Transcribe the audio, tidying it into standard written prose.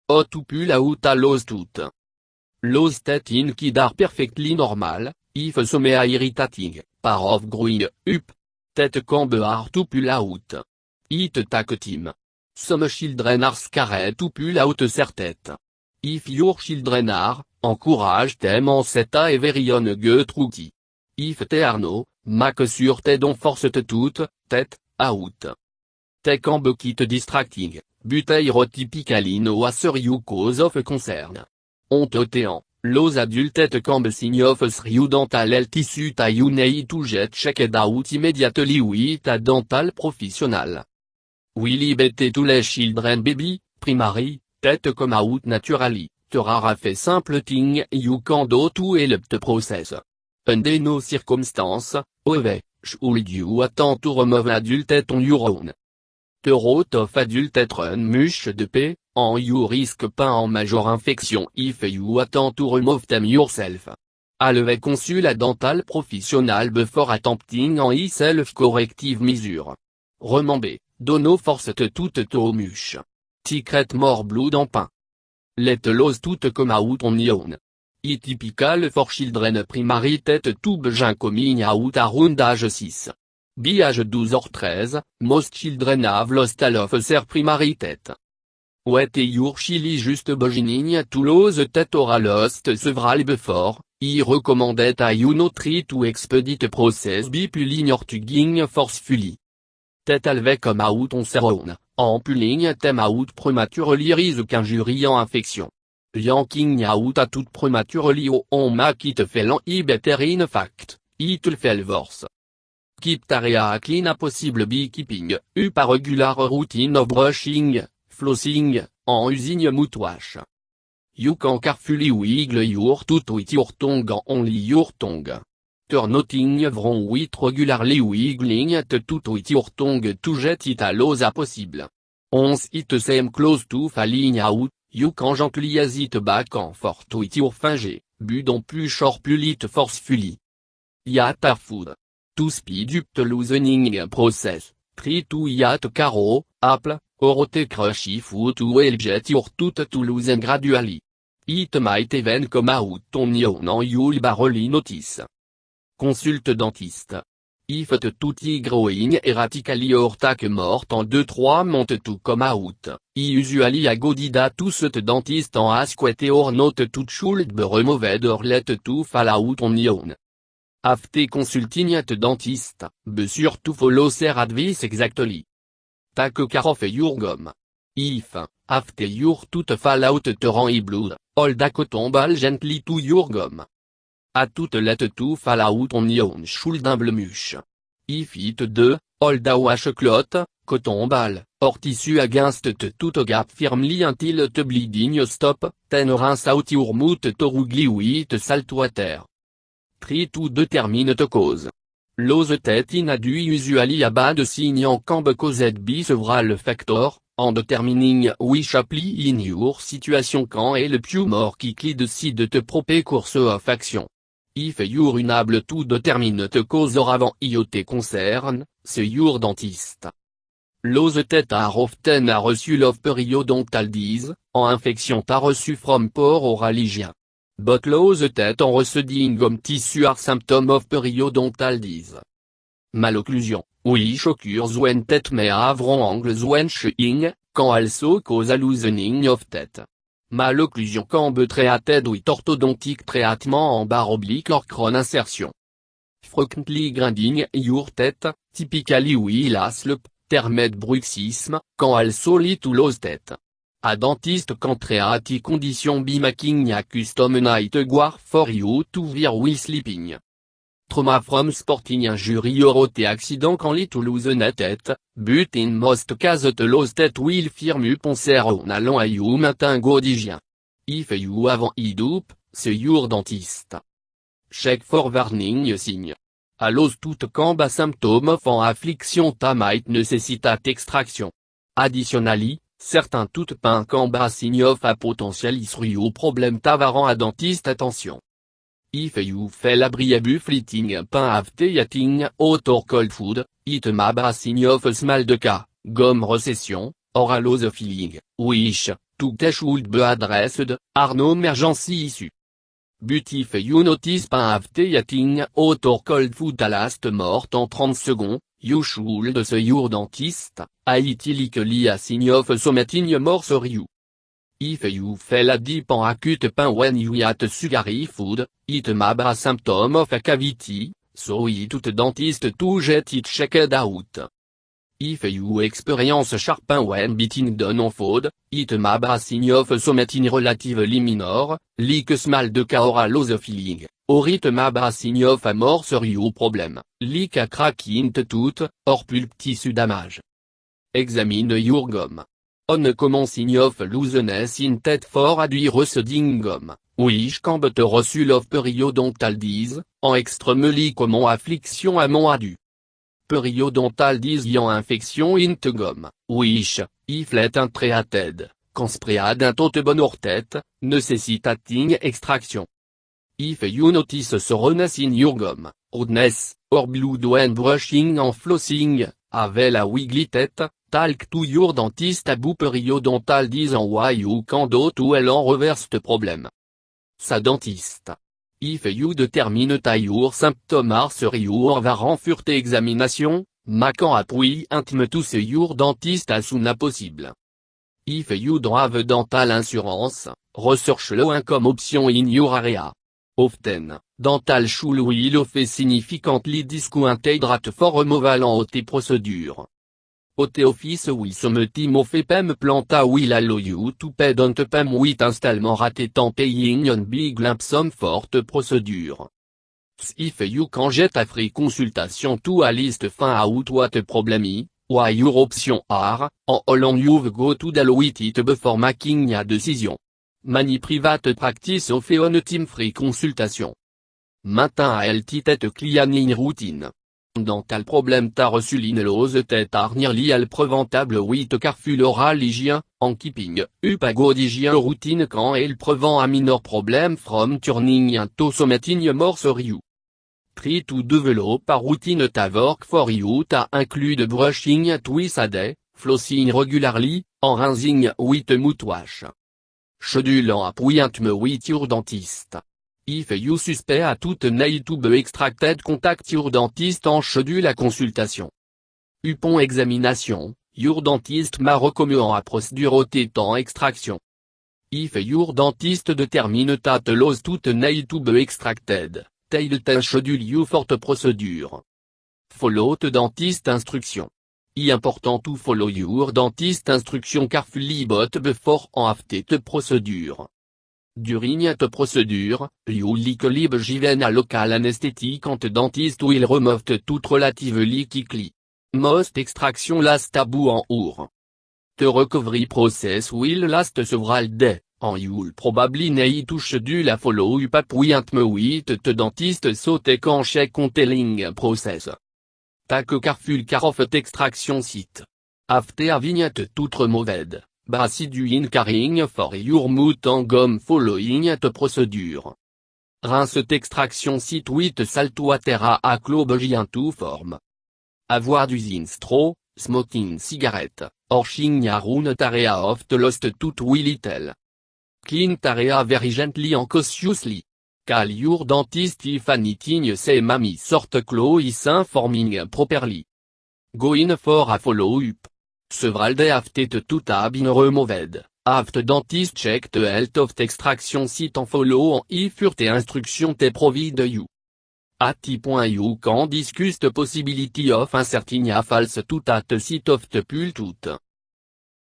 O tupula uta los tout. Los tet in kid are perfectly normal, if somea irritating, par of growing up. Tet cambe are tupula out. It take time. Some children are scared to pull out certet. If your children are, encourage them en seta et verion get rookie. If te are no, make sur te don force te tout, tet, out. Te cambe kit distracting, buteiro no assure you cause of concern. Ontotean, los adultes cambe sign of sriu dental el tissu ta you need to get checked out immediately with a dental professional. Willy bete to les children baby, primary, tête come out naturally, te rara fait simple thing you can do to help the process. Under no circumstance, ove, should you attempt to remove adult on your own. The route of adult run much de paix, en you risque pas en major infection if you attempt to remove them yourself. Aleve consul a dental professional before attempting en self corrective measure. Remember. Dono force te toute to muche. Ticret more blood en pain. Let los toute come out on yon. I typical for children primary tête tout begin coming out around age 6. By age 12 or 13, most children have lost all of their primary tête. Wet your chili just beginning to lose tête or lost several before, I recommended a you no try to expedite process by pulling or tugging forcefully. Tête alve come out on own, en pulling them out prematurely risque injury en infection. Yanking out à toute prematurely on make it fel i better in fact, it fel worse. Keep tarea clean a possible beekeeping, up a regular routine of brushing, flossing, en usine mouthwash. You can carefully wiggle your tooth with your tongue only your tongue. Nothing wrong with regularly wiggling the tooth with your tongue to get it as low as possible. Once it seems close to falling out, you can gently ease it back and forth with your finger, but don't push or pull it forcefully. Eat food. To speed up the loosening process, try to eat carrot, apple, or the crushy food to help get your tooth to loosen gradually. It might even come out on your own you'll barely notice. Consulte dentiste. If the tooth growing erratically or take more than 2-3 months to come out, usually a good idea to see the dentist and ask whether or not the tooth should be removed or let to fall out on your own. After consulting the dentist, be sure to follow their advice exactly. Take care of your gum. If, after your tooth fall out the run blood, hold a cotton ball gently to your gum. A toute let to fall out on your should mush. If it do, hold a washcloth, cotton ball, or tissue against the tooth gap firmly until the bleeding stop, then rinse out your mouth thoroughly with salt water. Try to determine the cause. Los teeth in adu usually a bad sign can be caused by several factor, en determining which apply in your situation can help you more quickly decide the proper course of action. If you're unable to determine the cause or avant IoT concern, see your dentist. Los teeth are often a result of periodontal disease, en infection ta reçu from poor oral hygiene. But los teeth en receding gum tissue are symptom of periodontal disease. Malocclusion, which occurs when teeth may have wrong angles when chewing, can also cause a loosening of teeth. Malocclusion can be treated with orthodontic treatment en barre oblique or crown insertion. Frequently grinding your teeth, typically will slip, termed bruxisme, can also lead to lost teeth. A dentist can treat condition by making a custom night guard for you to wear while sleeping. Trauma from sporting injury or OT accident can lead to loosen teeth, but in most cases the lost teeth will firm up on their own along a you maintain good hygiene. If you have an up, see your dentist. Check for warning sign. A lost tooth can be symptom of an affliction that might necessitate extraction. Additionally, certains tooth pain can be a sign of a potential issue problem tavarant a dentist attention. If you feel a brief fleeting pain after eating hot or cold food, it may be a sign of small de cas, gum recession, oralose feeling, wish, tout should be addressed, Arno emergency issue. But if you notice pain after eating hot or cold food à last mort en 30 secondes, you should see your dentist, likely a sign of something more serious. If you feel a deep and acute pain when you eat sugary food, it may be a symptom of a cavity, so it to the dentist to get it checked out. If you experience sharp pain when biting down on food, it may be a sign of something relatively minor, like small de oralose feeling, or it may be a sign of a more serious problem, like a crack in the tooth, or pulp tissue damage. Examine your gum. On common sign of looseness in teeth for adhering gum, which can be a result of periodontal disease, en extremely common affliction among adultes. Periodontal disease en infection in the gum, which, if let untreated, can spread into bone or teeth, necessitating extraction. If you notice soreness in your gum, redness, or blood when brushing and flossing, have a wiggly teeth, talk to your dentist about periodontal disease and why you can do to well en reverse the problem. Sa dentiste. If you determine that your symptoms are serious or warrant further examination, make an appointment to see your dentist as soon as possible. If you don't have dental insurance, research law income option in your area. Often, dental should will offer significantly discounted rate for removal and OT procedure. OT office with some team of PM planta will allow you to pay don't PM with installment rate and paying on big lump sum for the procedure. If you can get a free consultation to a list find out what the problem is, why your options are, and how long you've got to deal with it before making a decision. Many private practice offer on team free consultation. Maintain a healthy teeth cleaning routine. Dental problem ta reçu l'inelose tête are nearly all preventable with careful oral hygiene, en keeping up a good hygiene routine can help prevent a minor problem from turning into something more serious. Try to develop a routine that work for you that include brushing twice a day, flossing regularly, and rinsing with mouthwash. Schedule an appointment with your dentist. If you suspect a tout need to be extracted contact your dentist and schedule a consultation. Upon examination, your dentist may recommend a procedure OT en extraction. If your dentist determine that loose tooth need to be extracted, they'll then schedule you for the procedure. Follow the dentist instruction. Important to follow your dentist instruction carefully both before and after the procedure. During the procedure, you likely be given a local anesthetic and the dentist will remove the tooth relatively quickly. Most extraction last about an hour. The recovery process will last several days, and you'll probably need to schedule a follow-up appointment with the dentist so they can check on the healing process. Take careful care of the extraction site. After having the tooth removed, be caring for your mouth and gum following the procedure. Rinse the extraction site with salt water a clobogien to form. Avoir using straw, smoking cigarette, or chewing around area of the lost tooth will tell. Clean area very gently and cautiously. Call your dentist if anything seems sort claw is informing properly. Go in for a follow-up. Several days after the tooth have been removed, have the dentist check the health of the extraction site and follow and if further instruction te provide you. At the point you can discuss the possibility of inserting a false tooth at the site of the pulled tooth.